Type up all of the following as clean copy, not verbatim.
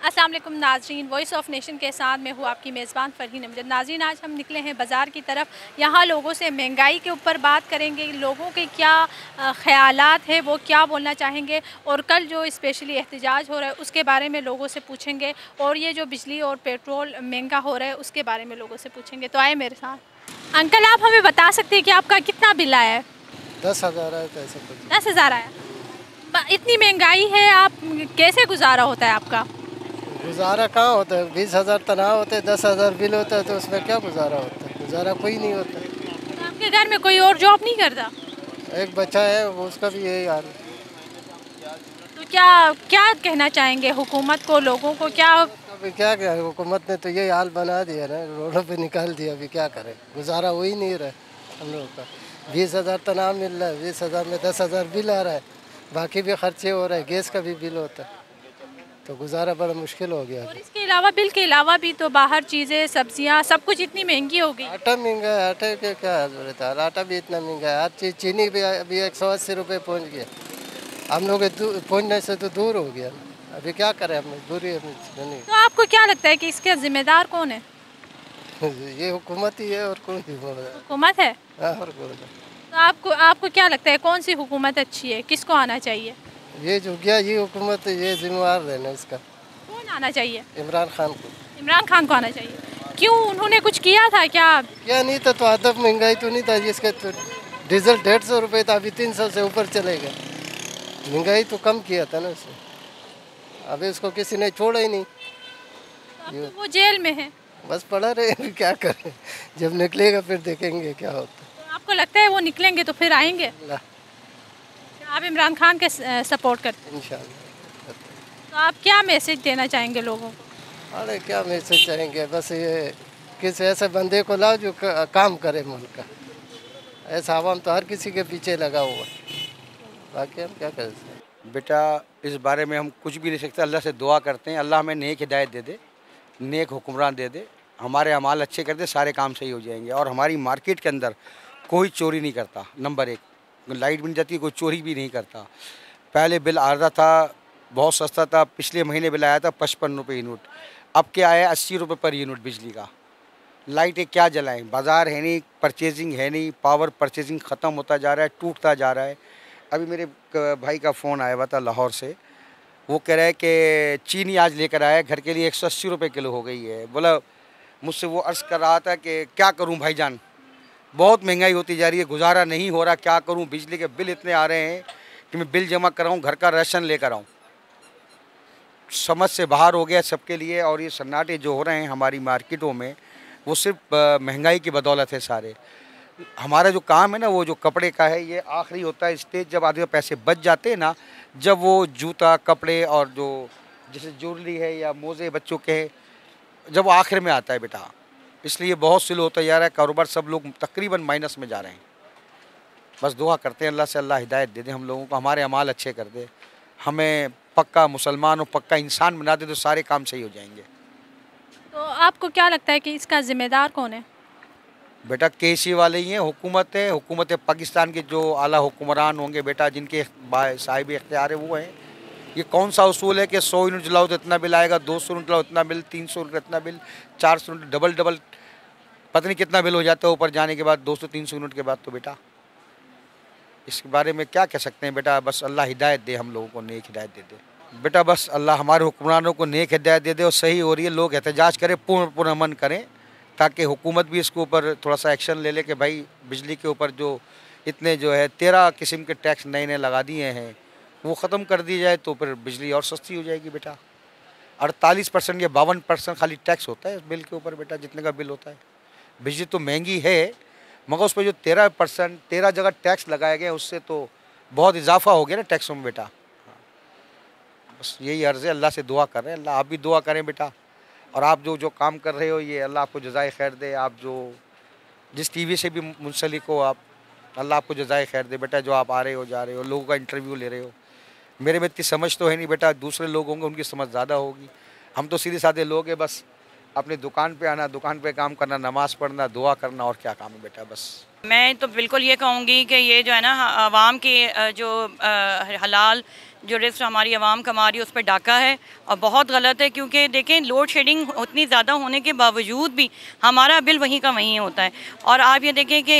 अस्सलाम वालेकुम नाज़रीन, वॉइस ऑफ नेशन के साथ मैं हूँ आपकी मेज़बान फ़रहीन अमजद। नाज़रीन, आज हम निकले हैं बाज़ार की तरफ। यहाँ लोगों से महंगाई के ऊपर बात करेंगे, लोगों के क्या ख़यालात हैं, वो क्या बोलना चाहेंगे, और कल जो स्पेशली एहतजाज हो रहा है उसके बारे में लोगों से पूछेंगे, और ये जो बिजली और पेट्रोल महंगा हो रहा है उसके बारे में लोगों से पूछेंगे। तो आए मेरे साथ। अंकल, आप हमें बता सकते हैं कि आपका कितना बिल आया है? 10,000 है, कैसे कुछ 10,000 आया। इतनी महंगाई है, आप कैसे गुजारा होता है आपका? गुजारा कहाँ होता है। 20,000 तनख्वाह होते हैं, 10,000 बिल होता है, तो उसमें क्या गुजारा होता है? गुजारा कोई नहीं होता। तो आपके घर में कोई और जॉब नहीं करता? एक बच्चा है, वो उसका भी यही हाल है। तो क्या क्या कहना चाहेंगे हुकूमत को, लोगों को? क्या अभी क्या क्या हुकूमत ने तो यही हाल बना दिया ना, रोडों पे निकाल दिया। अभी क्या करें, गुजारा हो ही नहीं रहा है हम लोगों का। 20,000 तनख्वाह मिल रहा है, 20,000 में 10,000 बिल आ रहा है, बाकी भी खर्चे हो रहे हैं, गैस का भी बिल होता है, तो गुजारा बड़ा मुश्किल हो गया। और इसके अलावा, बिल के अलावा भी तो बाहर चीज़ें, सब्जियां, सब कुछ इतनी महंगी हो गई। आटा महंगा है, आटे के क्या जरूरत है, आटा भी इतना महंगा है, हर चीज़। चीनी भी अभी 180 रुपये पहुँच गया। हम लोग पहुँचने से तो दूर हो गया। अभी क्या करें, हम मजबूरी है नहीं। तो आपको क्या लगता है कि इसके जिम्मेदार कौन है? ये हुकूमत ही है, और कौन सी हुकूमत हुकूमत है। है? हाँ, और कौन है? तो आपको आपको क्या लगता है कौन सी हुकूमत अच्छी है, किसको आना चाहिए? ये जो गया ये हुकूमत, ये जिम्मेवार रहना इसका। कौन आना चाहिए? इमरान खान को। इमरान खान को आना चाहिए। क्यों, उन्होंने कुछ किया था क्या? क्या नहीं था तो अदब महंगाई तो नहीं था जिसके तो डीजल 150 रुपये था, अभी 300 से ऊपर चले गए। महंगाई तो कम किया था ना उसने, अभी उसको किसी ने छोड़ा ही नहीं। अब तो वो जेल में है। बस पड़ा रहे, अभी क्या करें, जब निकलेगा फिर देखेंगे क्या होता तो आपको लगता है वो निकलेंगे तो फिर आएंगे? है। आप इमरान खान के सपोर्ट करते हैं? इंशाल्लाह। तो आप क्या मैसेज देना चाहेंगे लोगों को? अरे क्या मैसेज चाहेंगे, बस ये किसी ऐसे बंदे को लाओ जो काम करे मुल्क का। ऐसा आवाम तो हर किसी के पीछे लगा हुआ है, बाकी हम क्या कर सकते हैं। बेटा, इस बारे में हम कुछ भी नहीं सकते। अल्लाह से दुआ करते हैं, अल्लाह हमें नेक हिदायत दे दे, नेक हुक्मरान दे दे, हमारे अमाल अच्छे कर दे, सारे काम सही हो जाएंगे। और हमारी मार्केट के अंदर कोई चोरी नहीं करता। नंबर एक, लाइट बन जाती है, कोई चोरी भी नहीं करता। पहले बिल आ रहा था, बहुत सस्ता था। पिछले महीने बिल आया था 55 रुपये यूनिट, अब क्या आया 80 रुपये पर यूनिट बिजली का। लाइटें क्या जलाएं, बाज़ार है नहीं, परचेजिंग है नहीं, पावर परचेजिंग ख़त्म होता जा रहा है, टूटता जा रहा है। अभी मेरे भाई का फ़ोन आया हुआ था लाहौर से, वो कह रहा है कि चीनी आज लेकर आया घर के लिए 180 रुपये किलो हो गई है। बोला, मुझसे वो अर्ज़ कर रहा था कि क्या करूं भाईजान, बहुत महंगाई होती जा रही है, गुजारा नहीं हो रहा, क्या करूं, बिजली के बिल इतने आ रहे हैं कि मैं बिल जमा कराऊं, घर का राशन लेकर आऊँ। समझ से बाहर हो गया सबके लिए। और ये सन्नाटे जो हो रहे हैं हमारी मार्केटों में, वो सिर्फ महंगाई की बदौलत है सारे। हमारा जो काम है ना, वो जो कपड़े का है, ये आखिरी होता है स्टेज, जब आदमी के पैसे बच जाते हैं ना, जब वो जूता, कपड़े और जो जैसे ज्वेलरी है या मोज़े बच्चों के हैं, जब वो आखिर में आता है बेटा। इसलिए बहुत स्लो होता जा रहा है कारोबार, सब लोग तकरीबन माइनस में जा रहे हैं। बस दुआ करते हैं अल्लाह से, अल्लाह हिदायत दे दे हम लोगों को, हमारे अमाल अच्छे कर दे, हमें पक्का मुसलमान और पक्का इंसान बना दे, तो सारे काम सही हो जाएंगे। तो आपको क्या लगता है कि इसका जिम्मेदार कौन है? बेटा, केसी वाले ही हैं, हुकूमत पाकिस्तान के जो आला हुक्मरान होंगे बेटा, जिनके साहिब इख्तियार है, वो हैं। ये कौन सा उसूल है कि 100 यूनिट जलाओ तो इतना बिल आएगा, 200 यूनिट जलाओ इतना बिल, 300 यूनिट इतना बिल, 400 यूनिट, डबल डबल पता नहीं कितना बिल हो जाता है ऊपर जाने के बाद, 200-300 यूनिट के बाद। तो बेटा, इसके बारे में क्या कह सकते हैं बेटा, बस अल्लाह हिदायत दे हम लोगों को, नेक हिदायत दे दे बेटा। बस अल्लाह हमारे हुक्मरानों को नेक हिदायत दे दे, और सही हो रही है, लोग एहतजाज करें, पूर्ण अमन करें, ताकि हुकूमत भी इसके ऊपर थोड़ा सा एक्शन ले ले कि भाई बिजली के ऊपर जो इतने जो है 13 किस्म के टैक्स नए नए लगा दिए हैं, वो ख़त्म कर दी जाए, तो फिर बिजली और सस्ती हो जाएगी बेटा। 48% या 52% खाली टैक्स होता है इस बिल के ऊपर बेटा, जितने का बिल होता है। बिजली तो महंगी है, मगर उस पर जो 13% 13 जगह टैक्स लगाए गए, उससे तो बहुत इजाफा हो गया ना टैक्सों में बेटा। बस यही अर्ज़ है, अल्लाह से दुआ कर रहे हैं, अल्लाह आप भी दुआ करें बेटा। और आप जो जो काम कर रहे हो, ये अल्लाह आपको जज़ाए खैर दे। आप जो जिस टीवी से भी मुंसलिक हो आप, अल्लाह आपको जज़ाए खैर दे बेटा। जो आप आ रहे हो, जा रहे हो, लोगों का इंटरव्यू ले रहे हो। मेरे में इतनी समझ तो है नहीं बेटा, दूसरे लोग होंगे उनकी समझ ज़्यादा होगी। हम तो सीधे साधे लोग हैं, बस अपनी दुकान पे आना, दुकान पे काम करना, नमाज़ पढ़ना, दुआ करना, और क्या काम है बेटा। बस मैं तो बिल्कुल ये कहूँगी कि ये जो है ना, आवाम के जो हलाल जो रिस्क हमारी आवाम कमा रही है उस पर डाका है और बहुत गलत है। क्योंकि देखें, लोड शेडिंग उतनी ज़्यादा होने के बावजूद भी हमारा बिल वहीं का वहीं होता है। और आप ये देखें कि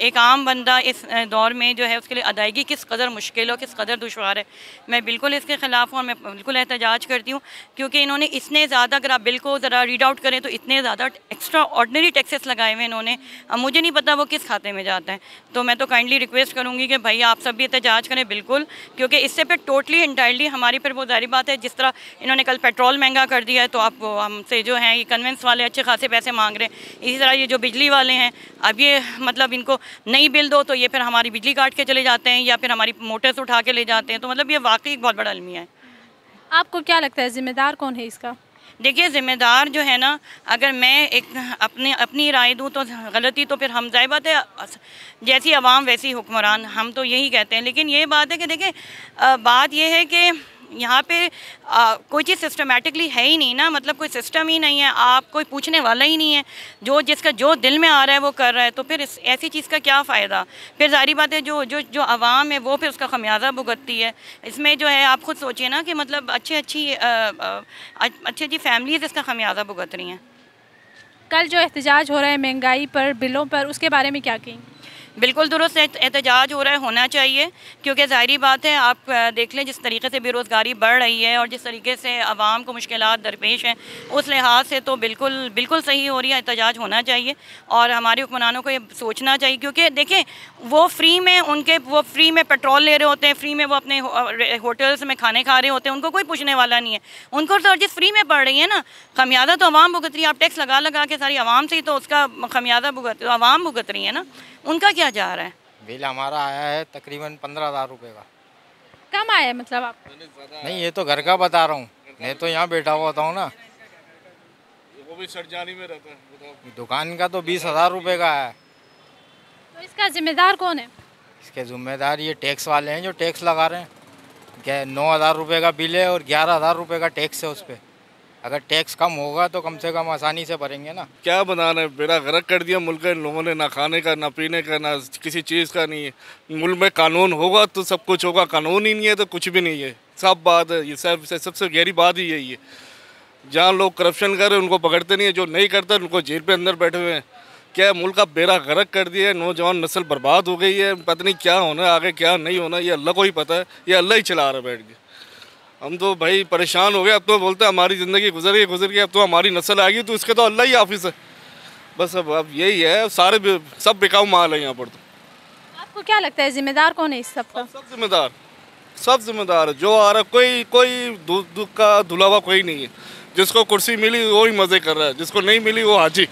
एक आम बंदा इस दौर में जो है उसके लिए अदायगी किस कदर मुश्किल और किस कदर दुश्वार है। मैं बिल्कुल इसके ख़िलाफ़ हूँ और मैं बिल्कुल एहतजाज करती हूँ, क्योंकि इन्होंने इतने ज़्यादा, अगर आप बिल को ज़रा रीड आउट करें तो इतने ज़्यादा एक्स्ट्रा ऑर्डनरी टैक्सेस लगाए हुए इन्होंने। अब मुझे नहीं पता वो किस खाते में जाता है। तो मैं तो काइंडली रिक्वेस्ट करूँगी कि भाई आप सब भी एहतजाज करें बिल्कुल, क्योंकि इससे फिर टोटली इंटायरली हमारी फिर वो ज़ाहिर बात है, जिस तरह इन्होंने कल पेट्रोल महंगा कर दिया है तो आप हमसे जो हैं ये कन्वेंस वाले अच्छे खासे पैसे मांग रहे हैं। इसी तरह ये जो बिजली वाले हैं, अब ये मतलब इनको नई बिल दो तो ये फिर हमारी बिजली काट के चले जाते हैं या फिर हमारी मोटर्स उठा के ले जाते हैं। तो मतलब ये वाकई एक बहुत बड़ा अलमिया है। आपको क्या लगता है ज़िम्मेदार कौन है इसका? देखिए, ज़िम्मेदार जो है ना, अगर मैं एक अपनी राय दूँ तो गलती तो फिर हम, ज़ाहिर बात है, जैसी आवाम वैसी हुक्मरान, हम तो यही कहते हैं। लेकिन ये बात है कि देखिए, बात ये है कि यहाँ पे कोई चीज़ सिस्टमेटिकली है ही नहीं ना, मतलब कोई सिस्टम ही नहीं है, आप कोई पूछने वाला ही नहीं है, जिसका जो दिल में आ रहा है वो कर रहा है। तो फिर ऐसी चीज़ का क्या फ़ायदा? फिर जारी बात है, जो आवाम है वो फिर उसका खमियाजा भुगतती है। इसमें जो है आप खुद सोचिए ना कि मतलब अच्छी फैमिलीज़ इसका खमियाजा भुगत रही हैं। कल जो एहतजाज हो रहा है महंगाई पर, बिलों पर, उसके बारे में क्या कहेंगे? बिल्कुल दुरुस्त एहतजाज हो रहा है, होना चाहिए, क्योंकि ज़ाहिरी बात है, आप देख लें जिस तरीके से बेरोज़गारी बढ़ रही है और जिस तरीके से आवाम को मुश्किलात दरपेश हैं, उस लिहाज से तो बिल्कुल सही हो रही है, एहतजाज होना चाहिए। और हमारे हुक्मरानों को ये सोचना चाहिए, क्योंकि देखें, वो फ्री में पेट्रोल ले रहे होते हैं, फ्री में वो अपने होटल्स में खाने खा रहे होते हैं, उनको कोई पूछने वाला नहीं है। उनको चार्जेस फ्री में पड़ रही है ना, खमियाजा तो आवाम भुगत रही है। आप टैक्स लगा के सारी आवाम से ही तो उसका खमियाजा आवाम भुगत रही है ना, उनका क्या जा रहा है? बिल हमारा आया है तकरीबन 15,000 रुपये का। कम आया है मतलब आप? नहीं, ये तो घर का बता रहा हूँ, मैं तो यहाँ बैठा हुआ होता हूँ ना। वो भी सरजानी में रहता है। दुकान का तो 20,000 रुपये का है। तो इसका जिम्मेदार कौन है? इसके जिम्मेदार ये टैक्स वाले हैं जो टैक्स लगा रहे हैं। क्या 9,000 रुपये का बिल है और 11,000 रुपये का टैक्स है उस पर। अगर टैक्स कम होगा तो कम से कम आसानी से भरेंगे ना। क्या बनाना है, बेड़ा गर्क कर दिया मुल्क के लोगों ने, ना खाने का, ना पीने का, ना किसी चीज़ का नहीं है। मुल्क में कानून होगा तो सब कुछ होगा, कानून ही नहीं है तो कुछ भी नहीं है। सब बात है ये, सबसे गहरी बात ही यही है। जहाँ लोग करप्शन कर रहे हैं उनको पकड़ते नहीं है, जो नहीं करते उनको जेल पे अंदर बैठे हुए हैं। क्या मुल्क का बेड़ा गर्क कर दिया है, नौजवान नस्ल बर्बाद हो गई है। पता नहीं क्या होना है आगे, क्या नहीं होना, ये अल्लाह को ही पता है। ये अल्लाह ही चला रहा है बैठ के। हम तो भाई परेशान हो गए। अब तो बोलते हैं हमारी ज़िंदगी गुजर गई, अब तो हमारी नस्ल आएगी तो इसके तो अल्लाह ही हाफिज़ है। बस अब यही है, सब बिकाऊ माल है यहाँ पर। तो आपको क्या लगता है जिम्मेदार कौन है इस सब का? सब जिम्मेदार है। जो आ रहा, कोई दुख का धुलावा कोई नहीं है। जिसको कुर्सी मिली वो ही मज़े कर रहा है, जिसको नहीं मिली वो हाजी।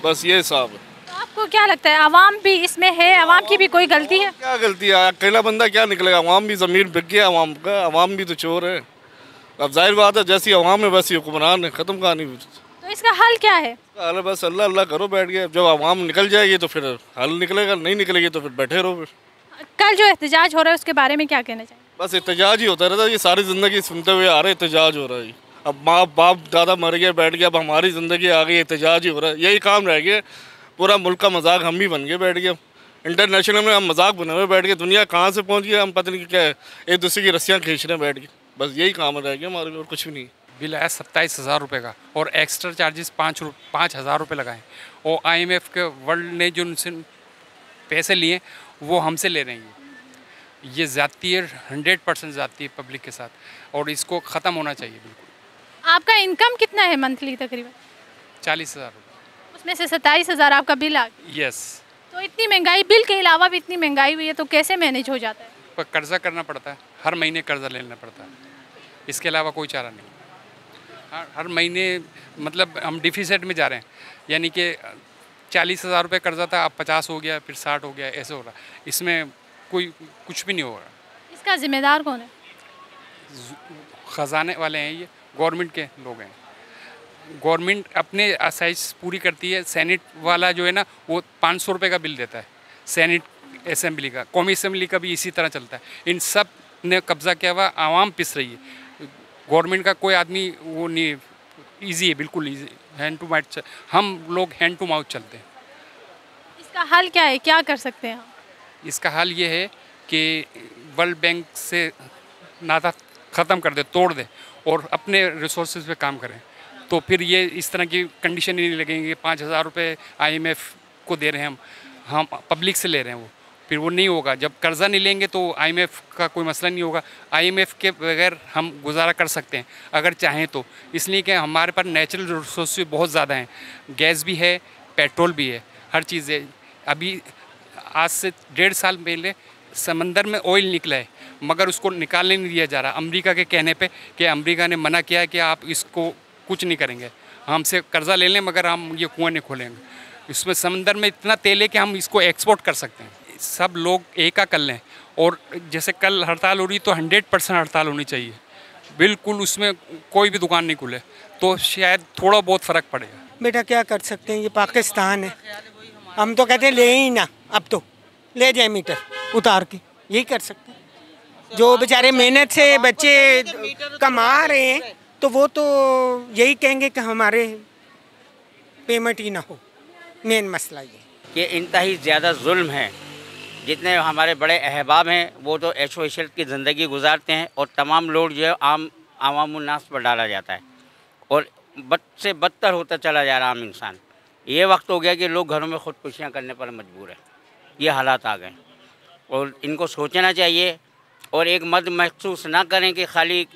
बस ये हिसाब है। तो आपको क्या लगता है आवाम भी इसमें है? आवाम की भी कोई गलती है? क्या गलती है? अकेला बंदा क्या निकलेगा? आवाम भी ज़मीर बिक गया आवाम का। आवाम भी तो चोर है। अब जाहिर बात है, जैसी आवाम है वैसी हुक्मरान है। ख़त्म कहानी। तो इसका हल क्या है? हल बस अल्लाह अल्लाह करो बैठ गए। जब आवाम निकल जाएगी तो फिर हल निकलेगा, नहीं निकलेगी तो फिर बैठे रहो। फिर कल जो एहतजाज हो रहा है उसके बारे में क्या कहना चाहिए? बस एहतजाज ही होता रहता है। ये सारी ज़िंदगी सुनते हुए आ रहे, एहतजाज हो रहा है। अब माँ बाप दादा मर गए, बैठ गया, अब हमारी ज़िंदगी आ गई, एहतजाज ही हो रहा है। यही काम रह गया। पूरा मुल्क का मजाक हम भी बन गए बैठ गए। इंटरनेशनल में हम मजाक बने हुए बैठ गए। दुनिया कहाँ से पहुँच गया हम पता नहीं क्या है। एक दूसरे की रस्सियाँ खींच रहे बैठ गए। बस यही काम रह गया हमारे, और कुछ भी नहीं। बिल आया 27,000 रुपये का और एक्स्ट्रा चार्जेस 5,000 रुपये लगाए। और IMF के वर्ल्ड ने जो उनसे पैसे लिए वो हमसे ले रहे हैं। ये ज़्यादती है, 100% ज़्यादती है पब्लिक के साथ, और इसको ख़त्म होना चाहिए बिल्कुल। आपका इनकम कितना है मंथली? तकरीबन 40,000 रुपये। उसमें से 27,000 आपका बिल आ गया। यस। तो इतनी महंगाई, बिल के अलावा भी इतनी महंगाई हुई है तो कैसे मैनेज हो जाता है? पर कर्ज़ा करना पड़ता है, हर महीने कर्ज़ा लेना पड़ता है, इसके अलावा कोई चारा नहीं। हर महीने मतलब हम डिफिसिट में जा रहे हैं, यानी कि 40,000 रुपये कर्ज़ा था, अब 50 हो गया, फिर 60 हो गया, ऐसे हो रहा। इसमें कोई कुछ भी नहीं हो रहा। इसका जिम्मेदार कौन है? ख़जाने वाले हैं, ये गवर्नमेंट के लोग हैं। गवर्नमेंट अपने असाइज पूरी करती है। सेनेट वाला जो है ना, वो 500 रुपये का बिल देता है। सेनेट असेंबली का, कौमी असेंबली का भी इसी तरह चलता है। इन सब ने कब्ज़ा किया हुआ, आवाम पिस रही है। गवर्नमेंट का कोई आदमी वो नहीं, इजी है, बिल्कुल इजी, हैंड टू माउथ। हम लोग हैंड टू माउथ चलते हैं। इसका हल क्या है? क्या कर सकते हैं हम? इसका हल ये है कि वर्ल्ड बैंक से नाता ख़त्म कर दे, तोड़ दे और अपने रिसोर्सेज पे काम करें, तो फिर ये इस तरह की कंडीशन ही नहीं लगेंगी। 5,000 रुपये IMF को दे रहे हैं हम पब्लिक से ले रहे हैं, वो फिर वो नहीं होगा। जब कर्ज़ा नहीं लेंगे तो IMF का कोई मसला नहीं होगा। IMF के बगैर हम गुजारा कर सकते हैं अगर चाहें तो, इसलिए कि हमारे पास नेचुरल रिसोर्स बहुत ज़्यादा हैं, गैस भी है, पेट्रोल भी है, हर चीज़ है। अभी आज से 1.5 साल पहले समंदर में ऑयल निकला है, मगर उसको निकालने नहीं दिया जा रहा अमेरिका के कहने पे, कि अमेरिका ने मना किया है कि आप इसको कुछ नहीं करेंगे, हमसे कर्ज़ा ले लें मगर हम ये कुआं नहीं खोलेंगे। इसमें समंदर में इतना तेल है कि हम इसको एक्सपोर्ट कर सकते हैं। सब लोग एक कर लें, और जैसे कल हड़ताल हो रही तो 100% हड़ताल होनी चाहिए, बिल्कुल उसमें कोई भी दुकान नहीं खुले, तो शायद थोड़ा बहुत फ़र्क पड़ेगा। बेटा क्या कर सकते हैं, ये पाकिस्तान है, हम तो कहते हैं ले ही ना, अब तो ले जाए मीटर उतार के, यही कर सकते हैं। जो बेचारे मेहनत से बच्चे कमा रहे हैं तो वो तो यही कहेंगे कि हमारे पेमेंट ही ना हो। मेन मसला ये कि इंतहाई ज़्यादा जुल्म है। जितने हमारे बड़े अहबाब हैं वो तो ऐशो इशरत की ज़िंदगी गुजारते हैं, और तमाम लोग जो है आवामुन्नास पर डाला जाता है, और बद से बदतर होता चला जा रहा आम इंसान। ये वक्त हो गया कि लोग घरों में ख़ुदकुशियाँ करने पर मजबूर हैं, ये हालात आ गए, और इनको सोचना चाहिए और एक मद महसूस ना करें कि खाली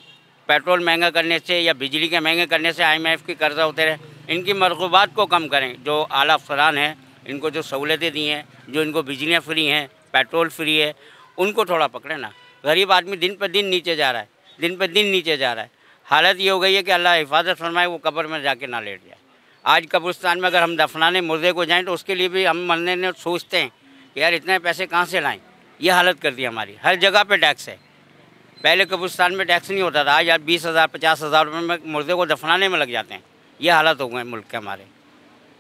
पेट्रोल महंगा करने से या बिजली के महंगे करने से IMF की कर्जा होते रहे। इनकी मरगूबात को कम करें। जो आला अफसरान हैं, इनको जो सहूलतें दी हैं, जो इनको बिजलियाँ फ्री हैं, पेट्रोल फ्री है, उनको थोड़ा पकड़े ना। गरीब आदमी दिन पर दिन नीचे जा रहा है, दिन पर दिन नीचे जा रहा है। हालत ये हो गई है कि अल्लाह हिफाजत फरमाए वो कब्र में जाके ना लेट जाए। आज कब्रिस्तान में अगर हम दफनाने मुर्दे को जाएँ तो उसके लिए भी हम मरने ने सोचते हैं कि यार इतने पैसे कहाँ से लाएँ। ये हालत कर दी हमारी। हर जगह पे टैक्स है। पहले कब्रिस्तान में टैक्स नहीं होता था, आज आप 20,000 50,000 रुपये में मुर्दे को दफनाने में लग जाते हैं। ये हालत हो गए मुल्क के हमारे।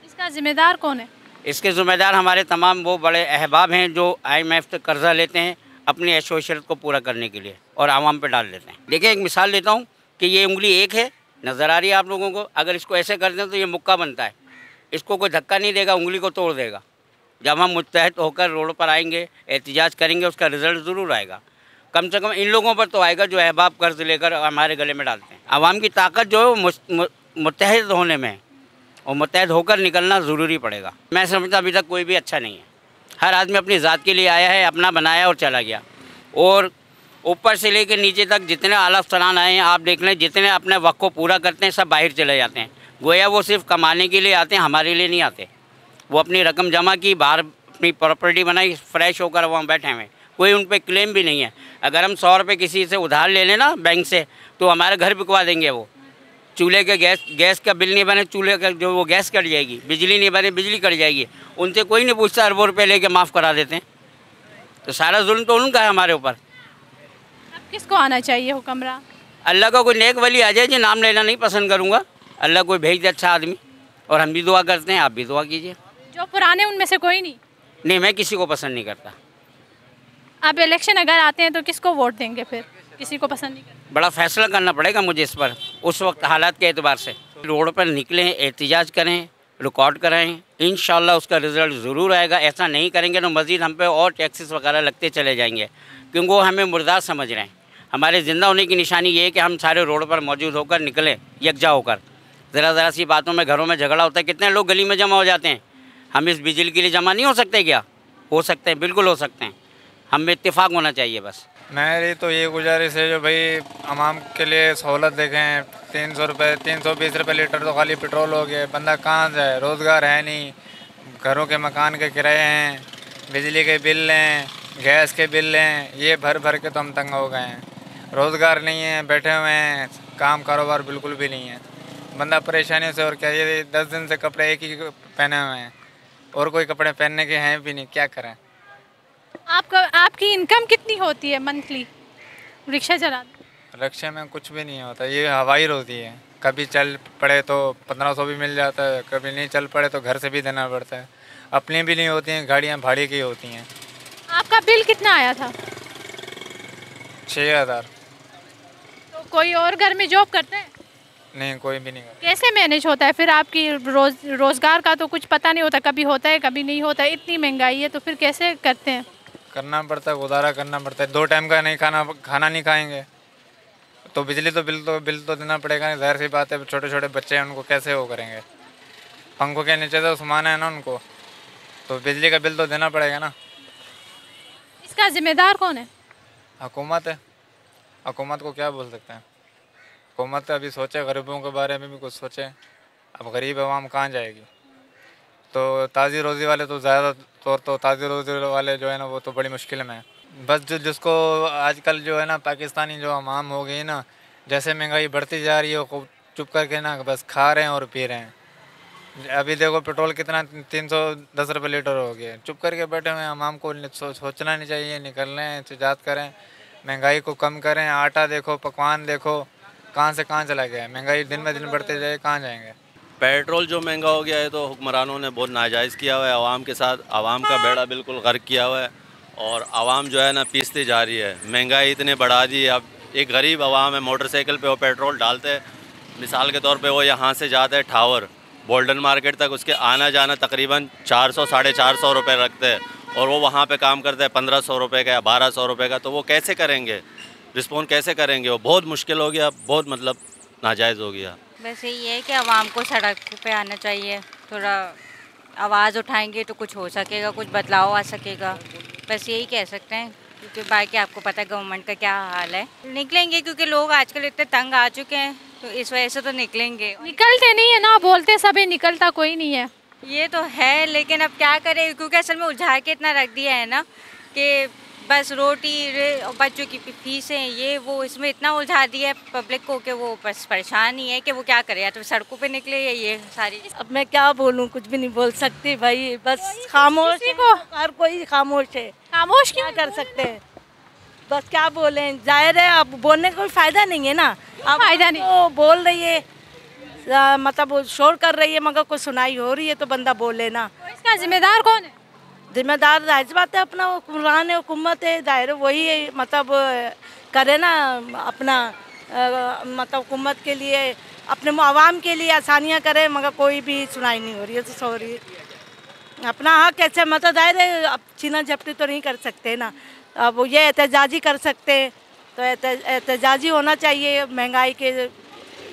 इसका जिम्मेदार कौन है? इसके ज़िम्मेदार हमारे तमाम वो बड़े अहबाब हैं जो IMF से कर्जा लेते हैं अपनी ऐशो इशरत को पूरा करने के लिए और आवाम पे डाल देते हैं। देखिए, एक मिसाल देता हूँ कि ये उंगली एक है, नज़र आ रही है आप लोगों को। अगर इसको ऐसे कर दें तो ये मुक्का बनता है। इसको कोई धक्का नहीं देगा, उंगली को तोड़ देगा। जब हम मुत्तहद होकर रोड पर आएंगे, एहतिजाज करेंगे, उसका रिज़ल्ट ज़रूर आएगा। कम से कम इन लोगों पर तो आएगा जो अहबाब कर्ज लेकर हमारे गले में डालते हैं। आवाम की ताकत जो है मुत्तहद होने में, और मुत्तहद होकर निकलना ज़रूरी पड़ेगा। मैं समझता अभी तक कोई भी अच्छा नहीं है। हर आदमी अपनी ज़ात के लिए आया है, अपना बनाया और चला गया। और ऊपर से लेकर नीचे तक जितने आला अफसरान आए हैं, आप देख लें, जितने अपने वक्त को पूरा करते हैं सब बाहर चले जाते हैं। गोया वो सिर्फ कमाने के लिए आते हैं, हमारे लिए नहीं आते। वो अपनी रकम जमा की, बाहर अपनी प्रॉपर्टी बनाई, फ्रेश होकर वहाँ बैठे हुए, कोई उन पर क्लेम भी नहीं है। अगर हम 100 रुपये किसी से उधार ले लें ना बैंक से, तो हमारे घर बिकवा देंगे। वो चूल्हे के गैस का बिल नहीं बने, चूल्हे का जो वो गैस कट जाएगी, बिजली नहीं बने, बिजली कट जाएगी। उनसे कोई नहीं पूछता, अरबों रुपये लेके माफ़ करा देते हैं। तो सारा जुल्म तो उनका है हमारे ऊपर। अब किसको आना चाहिए हुक्मरान? अल्लाह का कोई नेक वली आ जाए जी, नाम लेना नहीं पसंद करूँगा। अल्लाह कोई भेज दे अच्छा आदमी, और हम भी दुआ करते हैं, आप भी दुआ कीजिए। जो पुराने उनमें से कोई नहीं? मैं किसी को पसंद नहीं करता। अब इलेक्शन अगर आते हैं तो किसको वोट देंगे? फिर किसी को पसंद नहीं करते? बड़ा फैसला करना पड़ेगा मुझे इस पर, उस वक्त हालात के एतबार से। रोड पर निकलें, एहतिजाज करें, रिकॉर्ड कराएं, इंशाल्लाह उसका रिज़ल्ट ज़रूर आएगा। ऐसा नहीं करेंगे तो मज़ीद हम पे और टैक्सेस वगैरह लगते चले जाएंगे, क्योंकि वो हमें मुर्दार समझ रहे हैं। हमारे ज़िंदा होने की निशानी ये है कि हम सारे रोड पर मौजूद होकर निकलें, यकजा होकर। ज़रा सी बातों में घरों में झगड़ा होता है, कितने लोग गली में जमा हो जाते हैं। हम इस बिजली के लिए जमा नहीं हो सकते क्या? हो सकते हैं, बिल्कुल हो सकते हैं। हम में इत्तेफाक होना चाहिए बस। मेरी तो ये गुजारिश है जो भाई आवाम के लिए सहूलत देखें। 300 रुपये 320 रुपये लीटर तो खाली पेट्रोल हो गया। बंदा कहाँ जाए, रोज़गार है नहीं, घरों के मकान के किराए हैं, बिजली के बिल हैं, गैस के बिल हैं, ये भर भर के तो हम तंग हो गए हैं। रोज़गार नहीं है, बैठे हुए हैं, काम कारोबार बिल्कुल भी नहीं है। बंदा परेशानी से, और क्या, ये 10 दिन से कपड़े एक ही पहने हुए हैं और कोई कपड़े पहनने के हैं भी नहीं, क्या करें। आपकी इनकम कितनी होती है मंथली रिक्शा चलाते? रिक्शे में कुछ भी नहीं होता, ये हवाई होती है। कभी चल पड़े तो 1500 भी मिल जाता है, कभी नहीं चल पड़े तो घर से भी देना पड़ता है। अपनी भी नहीं होती हैं, गाड़ियाँ भाड़े की होती हैं। आपका बिल कितना आया था? 6000। तो कोई और घर में जॉब करते हैं? नहीं, कोई भी नहीं करता। कैसे मैनेज होता है फिर? आपकी रोज़गार का तो कुछ पता नहीं होता, कभी होता है कभी नहीं होता। इतनी महंगाई है तो फिर कैसे करते हैं? करना पड़ता है, गुजारा करना पड़ता है। 2 टाइम का नहीं खाना नहीं खाएंगे तो बिजली तो बिल तो देना पड़ेगा नहीं, ज़ाहिर सी बात है। छोटे छोटे बच्चे हैं, उनको कैसे वो करेंगे? पंखों के नीचे तो सुमाना है ना उनको, तो बिजली का बिल तो देना पड़ेगा ना। इसका जिम्मेदार कौन है? हुकूमत है। हुकूमत को क्या बोल सकते हैं? हुकूमत अभी सोचे, गरीबों के बारे में भी कुछ सोचे। अब गरीब आवाम कहाँ जाएगी? तो ताज़ी रोज़ी वाले तो ज़्यादा तौर तो ताज़ी रोज़ी वाले जो है ना, वो तो बड़ी मुश्किल में है। बस जिसको आजकल जो है ना पाकिस्तानी जो आवाम हो गई ना, जैसे महंगाई बढ़ती जा रही है, वो चुप करके ना बस खा रहे हैं और पी रहे हैं। अभी देखो पेट्रोल कितना 310 रुपये लीटर हो गया। चुप करके बैठे हुए हैं। आवाम को सोचना नहीं चाहिए, निकलने एहतजाज करें, महंगाई को कम करें। आटा देखो, पकवान देखो, कहाँ से कहाँ चला गया है। महंगाई दिन में दिन बढ़ते जाए, कहाँ जाएंगे? पेट्रोल जो महंगा हो गया है तो हुक्मरानों ने बहुत नाजायज़ किया हुआ है आवाम के साथ। आवाम का बेड़ा बिल्कुल गर्क किया हुआ है और आवाम जो है ना पीसती जा रही है। महंगाई इतने बढ़ा दी है। अब एक गरीब आवाम है, मोटरसाइकिल पे वो पेट्रोल डालते हैं। मिसाल के तौर पे वो यहाँ से जाते हैं ठावर गोल्डन मार्केट तक, उसके आना जाना तकरीबन 400 साढ़े 400 रुपये रखते हैं और वो वहाँ पे काम करते हैं 1500 रुपये का या 1200 रुपये का। तो वो कैसे करेंगे? रिस्पॉन्ड कैसे करेंगे? वो बहुत मुश्किल हो गया, बहुत मतलब नाजायज़ हो गया। बस यही है कि आवाम को सड़क पे आना चाहिए, थोड़ा आवाज़ उठाएंगे तो कुछ हो सकेगा, कुछ बदलाव आ सकेगा। बस यही कह सकते हैं, क्योंकि बाकी आपको पता है गवर्नमेंट का क्या हाल है। निकलेंगे क्योंकि लोग आजकल इतने तंग आ चुके हैं, तो इस वजह से तो निकलेंगे। निकलते नहीं है ना, बोलते सभी, निकलता कोई नहीं है। ये तो है, लेकिन अब क्या करें, क्योंकि असल में उलझा के इतना रख दिया है ना कि बस रोटी बच्चों की फीसें ये वो, इसमें इतना उलझा दिया है पब्लिक को कि वो बस परेशान ही है कि वो क्या करे, या तो सड़कों पे निकले या ये सारी। अब मैं क्या बोलूं, कुछ भी नहीं बोल सकती भाई, बस खामोश है, हर कोई खामोश है। खामोश क्या कर सकते हैं? बस क्या बोले, जाहिर है अब बोलने का कोई फ़ायदा नहीं है ना। अब फ़ायदा नहीं, तो बोल रही है, मतलब वो शोर कर रही है मगर कोई सुनाई हो रही है तो बंदा बोले ना। तो इसका जिम्मेदार कौन है? जिम्मेदार जाहिर बात है अपना हुक्मरान है, हुकूमत है, दायरे वही है, मतलब करे ना अपना, मतलब हुकूमत के लिए, अपने आवाम के लिए आसानियाँ करे, मगर कोई भी सुनाई नहीं हो रही है। तो सॉरी, अपना हक कैसे, मतलब दायरे अब छीना झपटी तो नहीं कर सकते ना। अब ये एहतजाजी कर सकते हैं, तो एहतजाजी होना चाहिए महंगाई के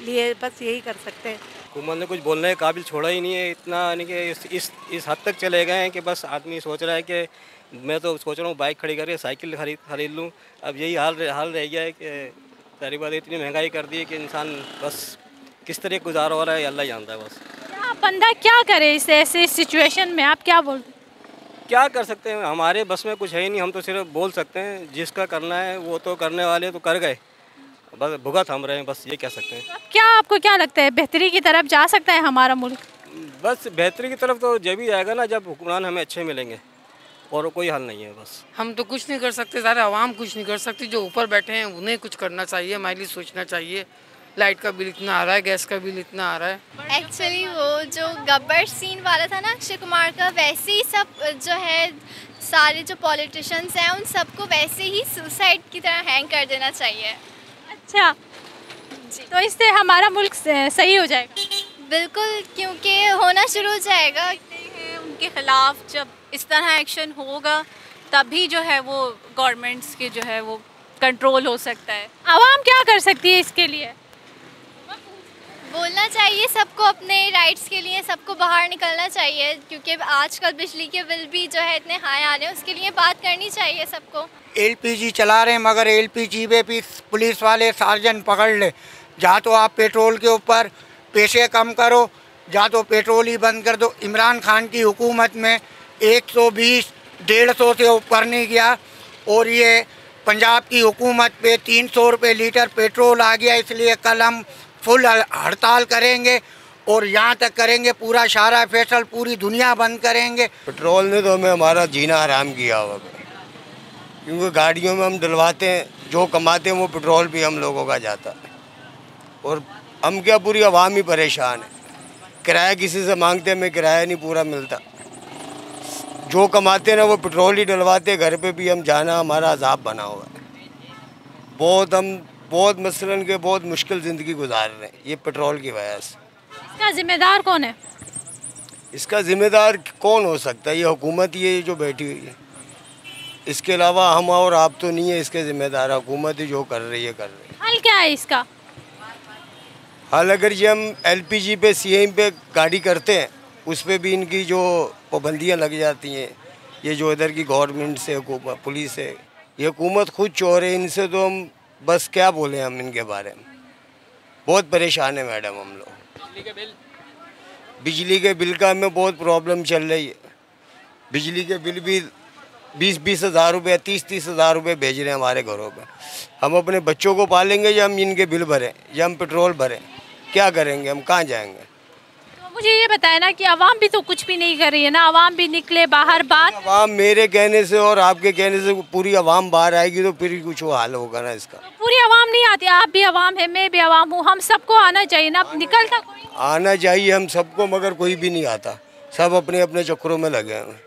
लिए, बस यही कर सकते हैं। हुकूमत ने कुछ बोलने के काबिल छोड़ा ही नहीं है। इतना यानी कि इस हद तक चले गए हैं कि बस आदमी सोच रहा है कि मैं तो सोच रहा हूँ बाइक खड़ी करके साइकिल खरीद लूँ। अब यही हाल रह गया है कि सारी बात इतनी महंगाई कर दी है कि इंसान बस किस तरह गुजारा हो रहा है अल्लाह ही जानता है। बस बंदा क्या करे इस ऐसे सिचुएशन में, आप क्या बोलते हैं? क्या कर सकते हैं, हमारे बस में कुछ है ही नहीं। हम तो सिर्फ बोल सकते हैं, जिसका करना है वो तो करने वाले तो कर गए, बस भुगत हम रहे हैं, बस ये कह सकते हैं। क्या आपको क्या लगता है, बेहतरी की तरफ जा सकता है हमारा मुल्क? बस बेहतरी की तरफ तो जब ही जाएगा ना जब हुक्मरान हमें अच्छे मिलेंगे, और कोई हल नहीं है। बस हम तो कुछ नहीं कर सकते, सारे आवाम कुछ नहीं कर सकती। जो ऊपर बैठे हैं उन्हें कुछ करना चाहिए, हमारे लिए सोचना चाहिए। लाइट का बिल इतना आ रहा है, गैस का बिल इतना आ रहा है। एक्चुअली वो जो गब्बर सीन वाला था ना अक्षय कुमार का, वैसे ही सब जो है सारे जो पॉलिटिशियंस हैं उन सबको वैसे ही सुसाइड की तरह हैंग कर देना चाहिए। अच्छा जी, तो इससे हमारा मुल्क सही हो जाएगा? बिल्कुल, क्योंकि होना शुरू हो जाएगा। उनके खिलाफ जब इस तरह एक्शन होगा तभी जो है वो गवर्नमेंट्स के जो है वो कंट्रोल हो सकता है। आवाम क्या कर सकती है इसके लिए? बोलना चाहिए सबको, अपने राइट्स के लिए सबको बाहर निकलना चाहिए, क्योंकि आजकल बिजली के बिल भी जो है इतने हाई आ रहे हैं, उसके लिए बात करनी चाहिए सबको। एलपीजी चला रहे हैं मगर एलपीजी पे भी पुलिस वाले सार्जन पकड़ ले। या तो आप पेट्रोल के ऊपर पैसे कम करो, या तो पेट्रोल ही बंद कर दो। इमरान खान की हुकूमत में 120 150 से ऊपर नहीं गया, और ये पंजाब की हुकूमत पे 300 रुपये लीटर पेट्रोल आ गया। इसलिए कल हम फुल हड़ताल करेंगे और यहाँ तक करेंगे पूरा शारा फैसल, पूरी दुनिया बंद करेंगे। पेट्रोल ने तो हमें हमारा जीना हराम किया हुआ, क्योंकि गाड़ियों में हम डलवाते हैं, जो कमाते हैं वो पेट्रोल भी हम लोगों का जाता है, और हम क्या पूरी आवाम ही परेशान है। किराया किसी से मांगते हमें किराया नहीं पूरा मिलता, जो कमाते हैं ना वो पेट्रोल ही डलवाते, घर पे भी हम जाना हमारा अजाब बना हुआ है। हम बहुत मसलन के बहुत मुश्किल ज़िंदगी गुजार रहे हैं ये पेट्रोल की वजह से। इसका जिम्मेदार कौन है? इसका ज़िम्मेदार कौन हो सकता है? ये हुकूमत ही है जो बैठी हुई है, इसके अलावा हम और आप तो नहीं है इसके ज़िम्मेदार। हुकूमत ही जो कर रही है कर रही है। हल क्या है इसका? हाल अगर ये हम LPG पे CM पे गाड़ी करते हैं उस पर भी इनकी जो पाबंदियाँ लग जाती हैं। ये जो इधर की गवर्नमेंट से पुलिस है, ये हुकूमत खुद चोर है, इनसे तो हम बस क्या बोलें हम इनके बारे में। बहुत परेशान है मैडम हम लोग। बिजली के बिल का हमें बहुत प्रॉब्लम चल रही है। बिजली के बिल भी 20-20 हज़ार रुपये 30-30 हज़ार रुपये भेज रहे हैं हमारे घरों पे। हम अपने बच्चों को पालेंगे या हम इनके बिल भरें या हम पेट्रोल भरें? क्या करेंगे? हम कहाँ जाएंगे? तो मुझे ये बताया ना कि आवाम भी तो कुछ भी नहीं कर रही है ना, आवाम भी निकले बाहर। बात आवाम मेरे कहने से और आपके कहने से पूरी आवाम बाहर आएगी तो फिर कुछ हाल होगा ना इसका। तो पूरी आवाम नहीं आती, आप भी आवाम है, मैं भी आवाम हूँ, हम सबको आना चाहिए ना। निकलता कोई आना चाहिए हम सबको, मगर कोई भी नहीं आता। सब अपने अपने चक्करों में लगे हैं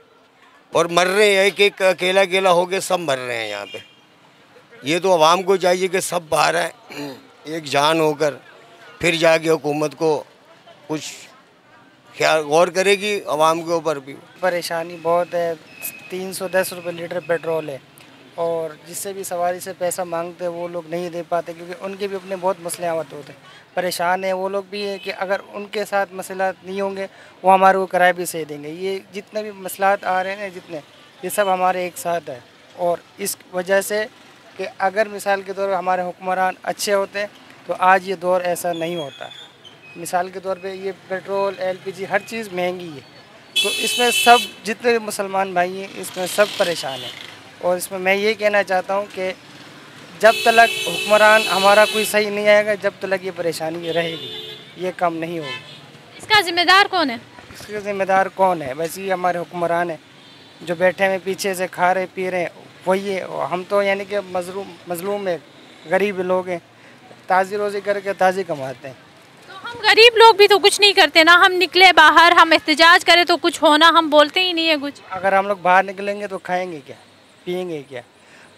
और मर रहे हैं। एक एक अकेला अकेला हो के सब मर रहे हैं यहाँ पे। ये तो आवाम को चाहिए कि सब बाहर आए एक जान होकर, फिर जाके हुकूमत को कुछ ख्याल गौर करेगी आवाम के ऊपर भी। परेशानी बहुत है। 310 रुपये लीटर पेट्रोल है और जिससे भी सवारी से पैसा मांगते हैं वो लोग नहीं दे पाते, क्योंकि उनके भी अपने बहुत मसले आवत होते हैं। परेशान है वो लोग भी है कि अगर उनके साथ मसला नहीं होंगे वो हमारे को किराया भी सही देंगे। ये जितने भी मसलात आ रहे हैं जितने, ये सब हमारे एक साथ है। और इस वजह से कि अगर मिसाल के तौर पर हमारे हुक्मरान अच्छे होते तो आज ये दौर ऐसा नहीं होता। मिसाल के तौर पे ये पेट्रोल LPG हर चीज़ महंगी है, तो इसमें सब जितने भी मुसलमान भाई हैं इसमें सब परेशान हैं। और इसमें मैं ये कहना चाहता हूँ कि जब तक हुक्मरान हमारा कोई सही नहीं आएगा, जब तक ये परेशानी रहेगी, ये कम नहीं होगी। इसका जिम्मेदार कौन है? इसका जिम्मेदार कौन है? बस ये हमारे हुक्मरान हैं जो बैठे हैं पीछे से खा रहे पी रहे हैं, वही है। हम तो यानी कि मजलूम है, गरीब लोग हैं, ताज़ी रोज़ी करके ताज़ी कमाते हैं। हम गरीब लोग भी तो कुछ नहीं करते ना। हम निकले बाहर, हम एहतजाज करें तो कुछ होना, हम बोलते ही नहीं है कुछ। अगर हम लोग बाहर निकलेंगे तो खाएंगे क्या, पिएंगे क्या?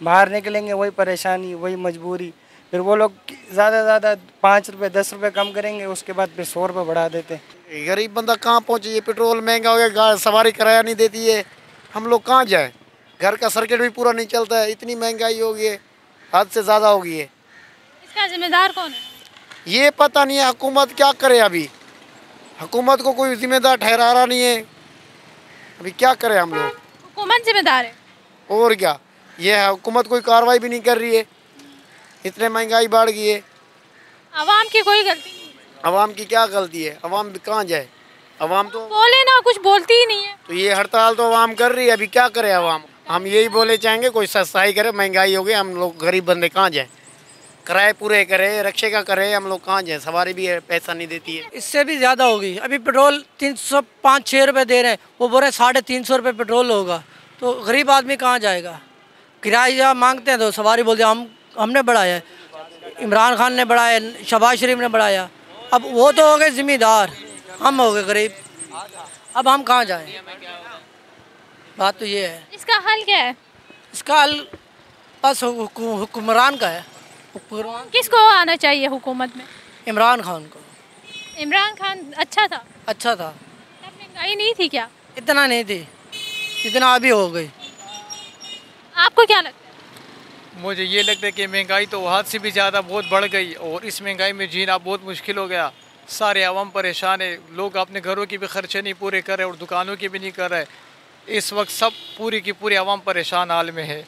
बाहर निकलेंगे वही परेशानी, वही मजबूरी। फिर वो लोग ज़्यादा से ज़्यादा 5 रुपये 10 रुपये कम करेंगे, उसके बाद फिर 100 रुपये बढ़ा देते हैं। गरीब बंदा कहाँ पहुँचे? ये पेट्रोल महंगा हो गया, सवारी किराया नहीं देती है, हम लोग कहाँ जाएँ? घर का सर्किट भी पूरा नहीं चलता है, इतनी महंगाई हो गई है, हद से ज़्यादा हो गई है। इसका जिम्मेदार कौन है? ये पता नहीं है हुकूमत क्या करे। अभी हुकूमत को कोई जिम्मेदार ठहरा रहा नहीं है। अभी क्या करें हम लोग? हुकूमत जिम्मेदार है और क्या। ये है हुकूमत कोई कार्रवाई भी नहीं कर रही है, इतने महंगाई बढ़ गई है। आवाम की कोई गलती नहीं। आवाम की क्या गलती है? आवाम कहाँ जाए? आवाम तो बोले ना, कुछ बोलती ही नहीं है। तो ये हड़ताल तो आवाम कर रही है, अभी क्या करे आवाम? हम यही बोले चाहेंगे कोई सस्ताई करे, महंगाई हो गई, हम लोग गरीब बंदे कहाँ जाए? किराए पूरे करे, रक्षे का करे, हम लोग कहाँ जाए? सवारी भी है, पैसा नहीं देती है। इससे भी ज़्यादा होगी। अभी पेट्रोल 305-6 रुपये दे रहे हैं, वो बोल रहे 350 रुपये पेट्रोल होगा, तो गरीब आदमी कहाँ जाएगा? किराया मांगते हैं तो सवारी बोलते हैं हमने बढ़ाया है, इमरान खान ने बढ़ाया, शहबाज शरीफ ने बढ़ाया। अब वो तो हो गए ज़िम्मेदार, हम हो गए गरीब, अब हम कहाँ जाएँ? बात तो ये है। इसका हल क्या है? इसका हल बस हुक्मरान का है। किसको आना चाहिए हुकूमत में? इमरान खान को। इमरान खान अच्छा था? अच्छा था। तब महंगाई नहीं थी क्या? इतना नहीं थी जितना अभी हो गई। आपको क्या लगता है? मुझे ये लगता है कि महंगाई तो हद से भी ज़्यादा बहुत बढ़ गई और इस महंगाई में जीना बहुत मुश्किल हो गया। सारे आवाम परेशान है, लोग अपने घरों के भी खर्चे नहीं पूरे कर रहे और दुकानों के भी नहीं कर रहे। इस वक्त सब पूरी की पूरी आवाम परेशान हाल में है।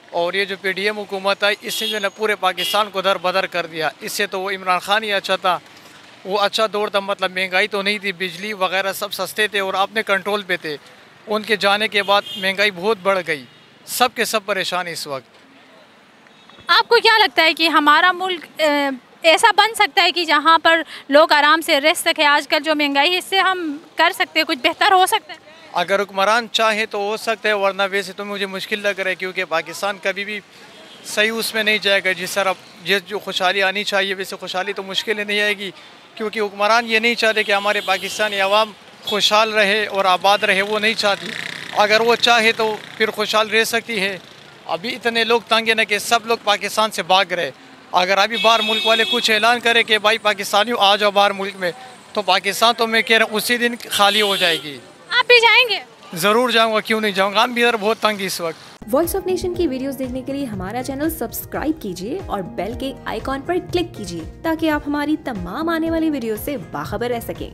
और ये जो PDM हुकूमत आई, इसने जो है पूरे पाकिस्तान को दर बदर कर दिया। इससे तो वो इमरान खान ही अच्छा था, वो अच्छा दौर था, मतलब महंगाई तो नहीं थी, बिजली वगैरह सब सस्ते थे और अपने कंट्रोल पे थे। उनके जाने के बाद महंगाई बहुत बढ़ गई, सब के सब परेशान इस वक्त। आपको क्या लगता है कि हमारा मुल्क ऐसा बन सकता है कि जहाँ पर लोग आराम से रह सके? आजकल जो महंगाई है इससे हम कर सकते हैं, कुछ बेहतर हो सकता है? अगर हुक्मरान चाहे तो हो सकता है, वरना वैसे तो मुझे मुश्किल लग रहा है, क्योंकि पाकिस्तान कभी भी सही उसमें नहीं जाएगा। जिस तरह जो खुशहाली आनी चाहिए वैसे खुशहाली तो मुश्किल नहीं आएगी, क्योंकि हुक्मरान ये नहीं चाहते कि हमारे पाकिस्तानी आवाम खुशहाल रहे और आबाद रहे, वो नहीं चाहती। अगर वो चाहे तो फिर खुशहाल रह सकती है। अभी इतने लोग तंग है ना कि सब लोग पाकिस्तान से भाग रहे। अगर अभी बाहर मुल्क वाले कुछ ऐलान करें कि भाई पाकिस्तानियों आ जाओ बाहर मुल्क में, तो पाकिस्तान तो मैं कह रहा हूँ उसी दिन खाली हो जाएगी। आप भी जाएंगे? ज़रूर जाऊँगा, क्यों नहीं जाऊँगा। हम भी इधर बहुत तंग इस वक्त। वॉइस ऑफ नेशन की वीडियोस देखने के लिए हमारा चैनल सब्सक्राइब कीजिए और बेल के आइकॉन पर क्लिक कीजिए ताकि आप हमारी तमाम आने वाली वीडियो से बाखबर रह सकें।